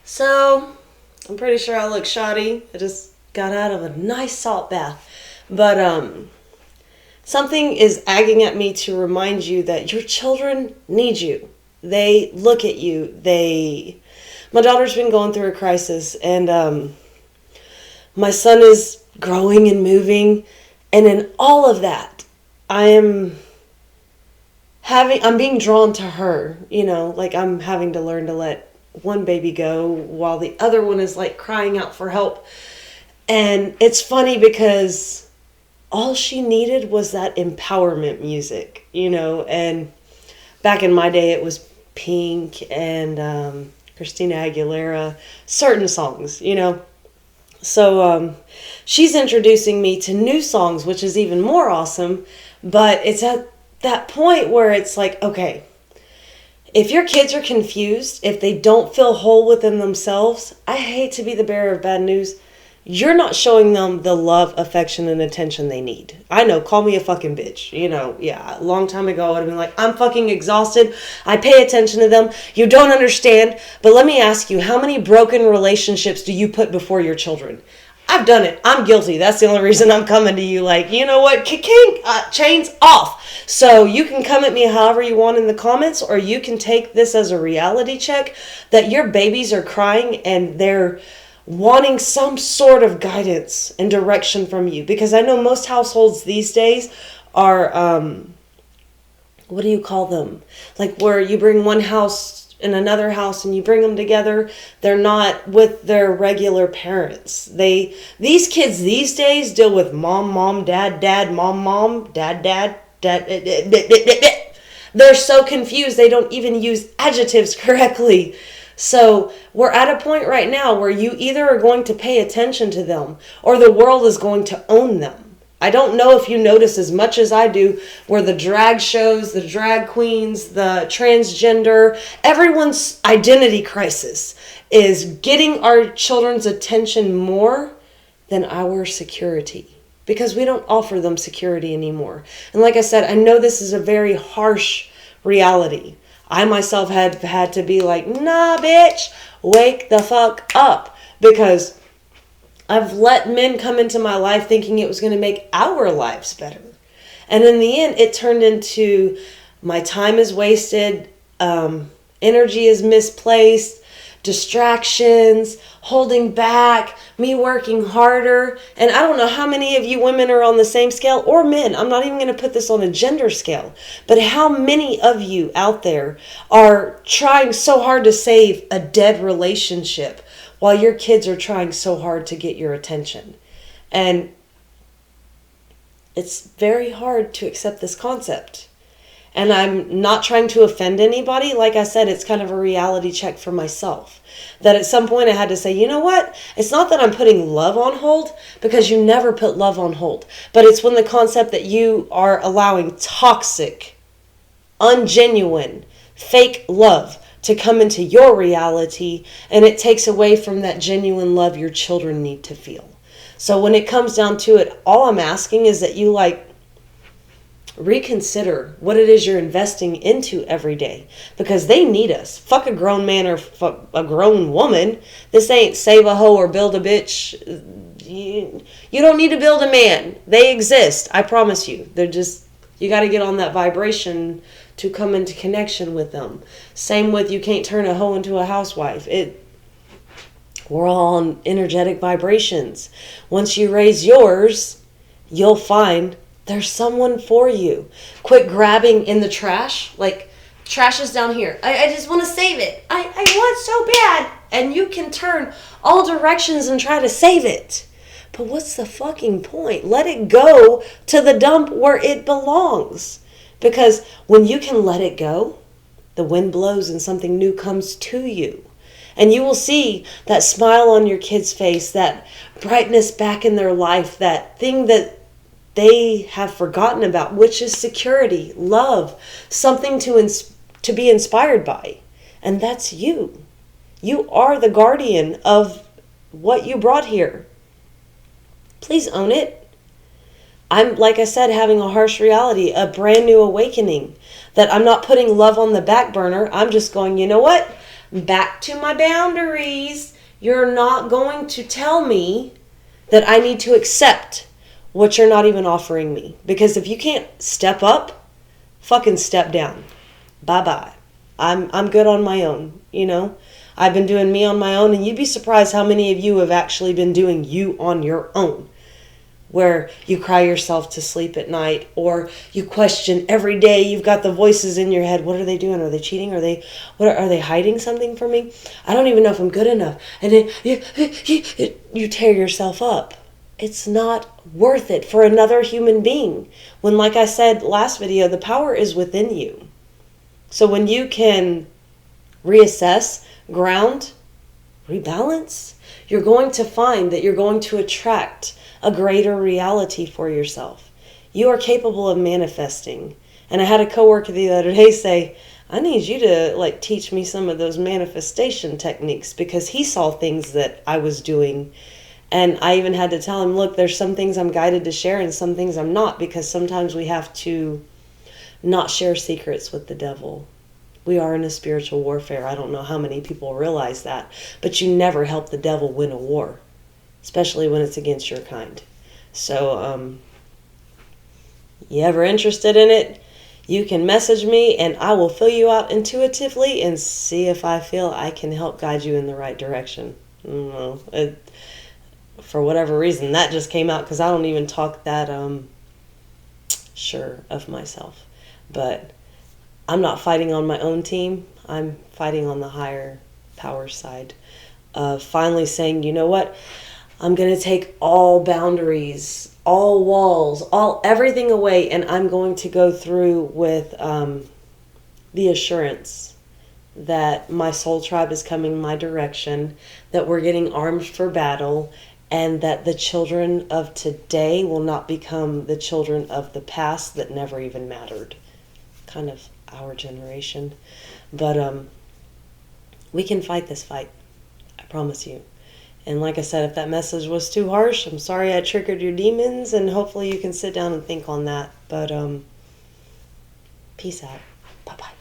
So, I'm pretty sure I look shoddy. I just got out of a nice salt bath. But, something is agging at me to remind you that your children need you. They look at you. My daughter's been going through a crisis, and, my son is growing and moving. And in all of that, I'm being drawn to her, like I'm having to learn to let one baby go while the other one is like crying out for help. And it's funny because all she needed was that empowerment music, and back in my day it was Pink and Christina Aguilera, certain songs. So she's introducing me to new songs, which is even more awesome. But it's at that point where it's like, okay, if your kids are confused, if they don't feel whole within themselves, I hate to be the bearer of bad news. You're not showing them the love, affection, and attention they need. I know, call me a fucking bitch. Yeah, a long time ago I would have been like, I'm fucking exhausted. I pay attention to them. You don't understand. But let me ask you, how many broken relationships do you put before your children? I've done it. I'm guilty. That's the only reason I'm coming to you like, you know what? Chains off. So you can come at me however you want in the comments, or you can take this as a reality check that your babies are crying and they're wanting some sort of guidance and direction from you. Because I know most households these days are, what do you call them? Like where you bring one house in another house and you bring them together. They're not with their regular parents. These kids these days deal with mom, dad, mom, dad. They're so confused they don't even use adjectives correctly. So we're at a point right now where you either are going to pay attention to them or the world is going to own them. I don't know if you notice as much as I do where the drag shows, the drag queens, the transgender, everyone's identity crisis is getting our children's attention more than our security, because we don't offer them security anymore. And like I said, I know this is a very harsh reality. I myself have had to be like, nah, bitch, wake the fuck up. Because I've let men come into my life thinking it was going to make our lives better. And in the end, it turned into my time is wasted, energy is misplaced, distractions, holding back, me working harder. And I don't know how many of you women are on the same scale, or men. I'm not even going to put this on a gender scale. But how many of you out there are trying so hard to save a dead relationship while your kids are trying so hard to get your attention? And it's very hard to accept this concept. And I'm not trying to offend anybody. Like I said, it's kind of a reality check for myself. That at some point I had to say, you know what? It's not that I'm putting love on hold, because you never put love on hold. But it's when the concept that you are allowing toxic, ungenuine, fake love to come into your reality, and it takes away from that genuine love your children need to feel. So when it comes down to it, all I'm asking is that you reconsider what it is you're investing into every day, because they need us. Fuck a grown man or fuck a grown woman. This ain't save a hoe or build a bitch. You don't need to build a man. They exist. I promise you. You got to get on that vibration to come into connection with them. Same with, you can't turn a hoe into a housewife. We're all on energetic vibrations. Once you raise yours, you'll find there's someone for you. Quit grabbing in the trash. Like, trash is down here. I just want to save it. I want so bad. And you can turn all directions and try to save it. But what's the fucking point? Let it go to the dump where it belongs. Because when you can let it go, the wind blows and something new comes to you. And you will see that smile on your kid's face, that brightness back in their life, that thing that they have forgotten about, which is security, love, something to be inspired by. And that's you. You are the guardian of what you brought here. Please own it. I'm, like I said, having a harsh reality, a brand new awakening, that I'm not putting love on the back burner. I'm just going, you know what? Back to my boundaries. You're not going to tell me that I need to accept what you're not even offering me. Because if you can't step up, fucking step down. Bye-bye. I'm good on my own, you know? I've been doing me on my own, and you'd be surprised how many of you have actually been doing you on your own. Where you cry yourself to sleep at night, or you question every day. You've got the voices in your head. What are they doing? Are they cheating? Are they hiding something from me? I don't even know if I'm good enough. And then you tear yourself up. It's not worth it for another human being. When, like I said last video, the power is within you. So when you can reassess, ground, rebalance, you're going to find that you're going to attract a greater reality for yourself. You are capable of manifesting. And I had a coworker the other day say, I need you to teach me some of those manifestation techniques, because he saw things that I was doing. And I even had to tell him, look, there's some things I'm guided to share and some things I'm not, because sometimes we have to not share secrets with the devil. We are in a spiritual warfare. I don't know how many people realize that, but you never help the devil win a war, especially when it's against your kind. So, you ever interested in it, you can message me and I will fill you out intuitively and see if I feel I can help guide you in the right direction. I don't know. For whatever reason, that just came out because I don't even talk that sure of myself. But I'm not fighting on my own team. I'm fighting on the higher power side of finally saying, you know what? I'm going to take all boundaries, all walls, everything away, and I'm going to go through with the assurance that my soul tribe is coming my direction, that we're getting armed for battle, and that the children of today will not become the children of the past that never even mattered. Kind of our generation. But we can fight this fight. I promise you. And like I said, if that message was too harsh, I'm sorry I triggered your demons, and hopefully you can sit down and think on that. But peace out. Bye-bye.